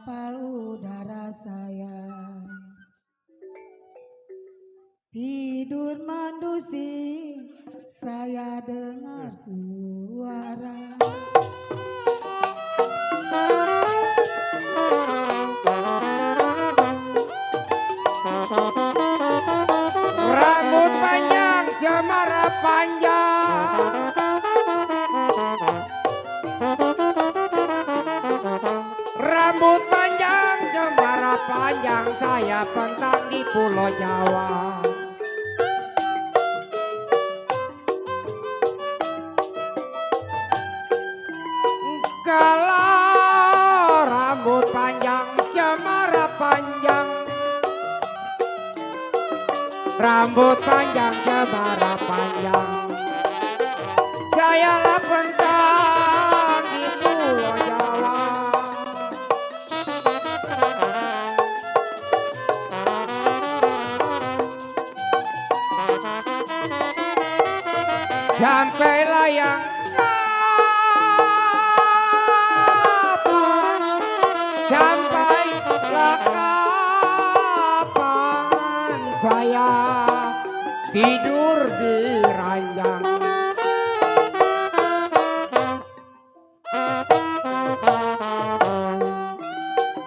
hafal udara saya. Tidur mendusi, saya dengar suara. Rambut panjang, cemara panjang. Rambut panjang, cemara panjang, saya pentas di Pulau Jawa. Kalau rambut panjang, cemara panjang, rambut panjang, cemara panjang, saya lah pentas di Pulau Jawa. Sampailah yang kapan, sampailah kapan saya tidur di ranjang.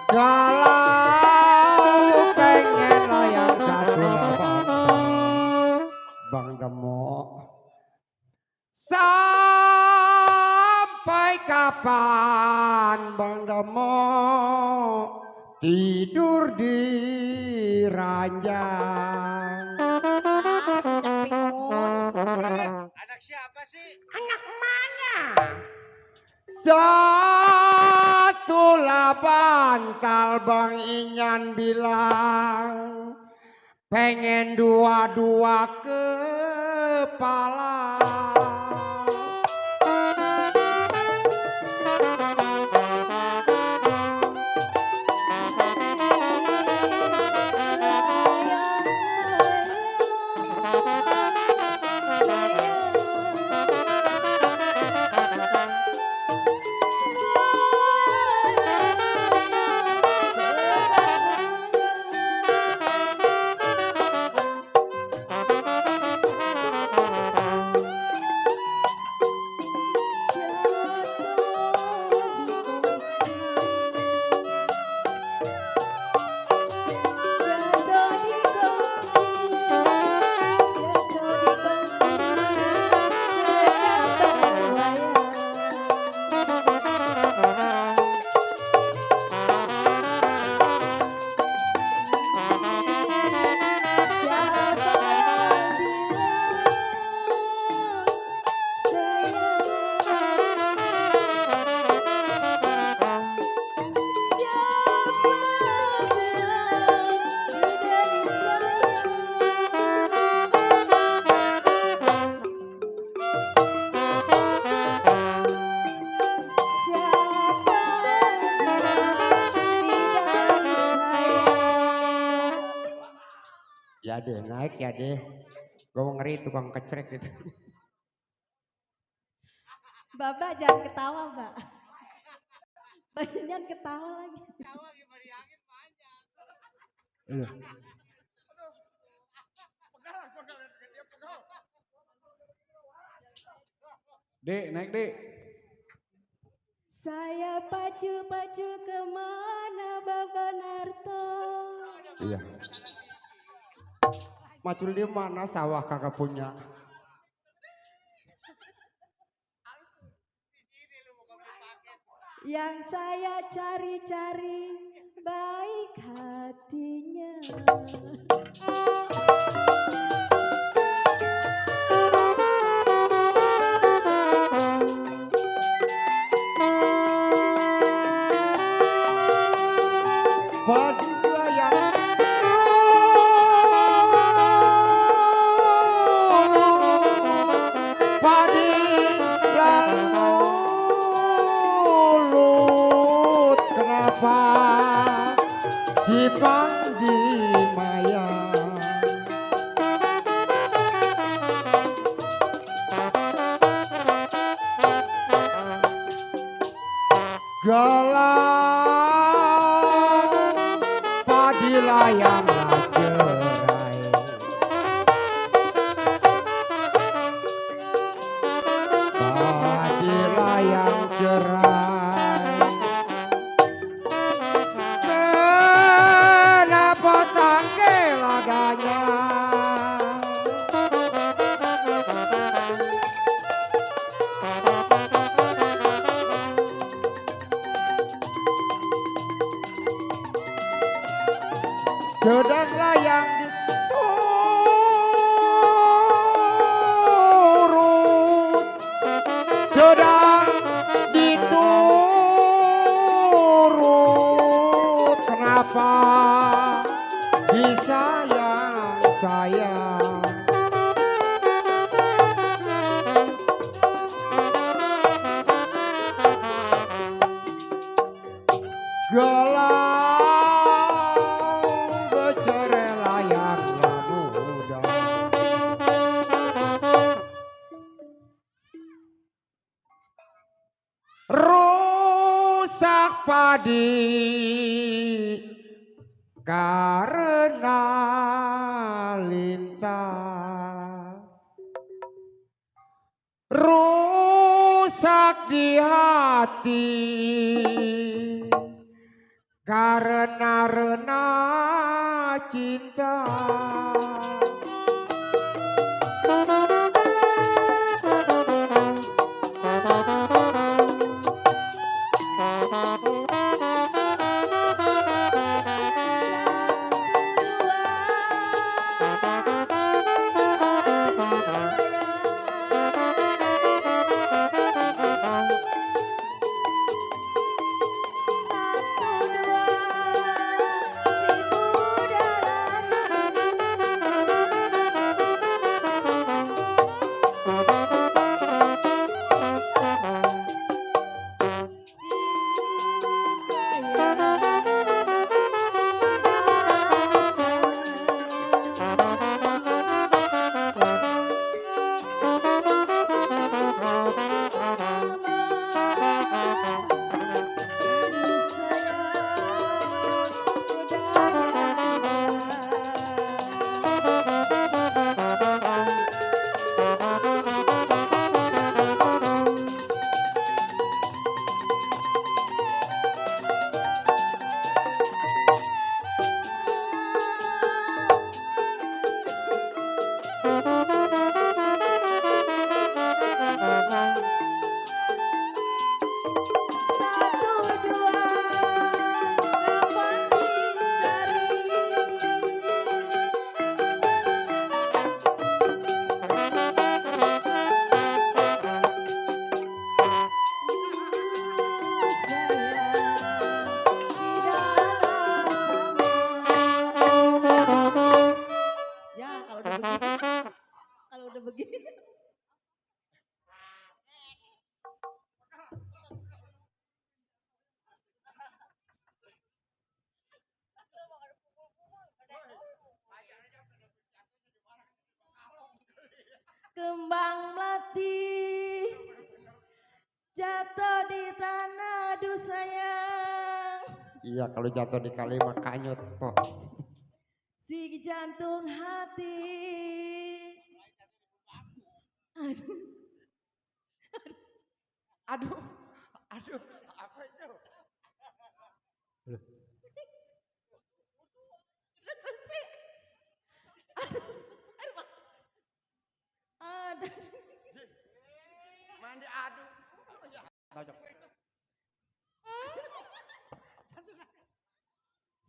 Kalau pengen layang satu Bang Demok. Sampai kapan Bang Demok tidur di ranjang? Anak siapa sih? Anak emaknya. Satu laban Bang Inyan bilang pengen dua-dua kepala. Ya deh naik ya deh. Gue ngeri tukang kecrek gitu. Bapak jangan ketawa, Mbak. Jangan ketawa lagi. Tawa gimana di angin panjang. Iya. Pegal, dia pegal. Dek, naik dek. Saya pacu-pacu kemana Bapak Narto? Iya. Macul di mana sawah kagak punya. Yang saya cari-cari baik hatinya. Badua yang padi lulut, kenapa si Pandi Maya galau layang cerai. Bagi layang cerai. Kenapa tangke laganya? Sedang layang diturut, sedang diturut. Kenapa disayang-sayang? Galau becere layangnya muda. Rusak padi karena lintah. Rusak di hati karena rena cinta. Kalau udah begini. Kembang melati jatuh di tanah, aduh sayang. Iya, kalau jatuh di kali mah kanyut, Pok. Si jantung hati. Aduh. Aduh, aduh, apa itu? Aduh. Mandi aduh.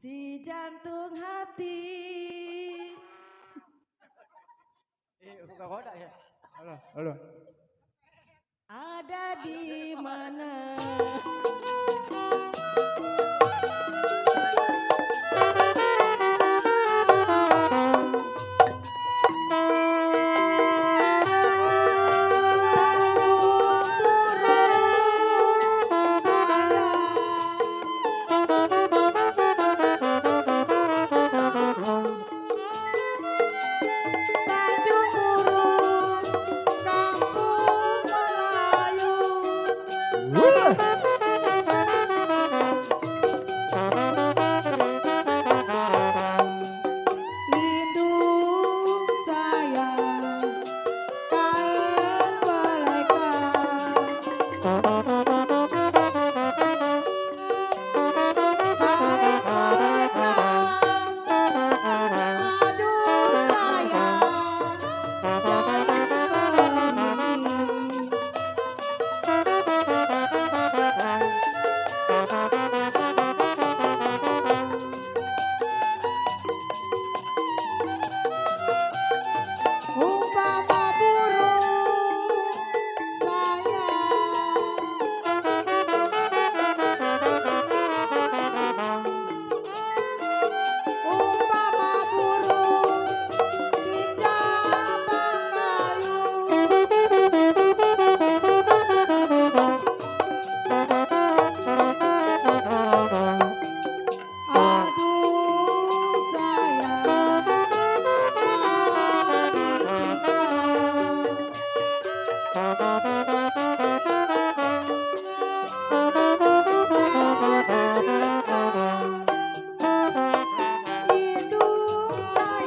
Si jantung hati. Buka kodak ya. Halo, halo. Ada di mana?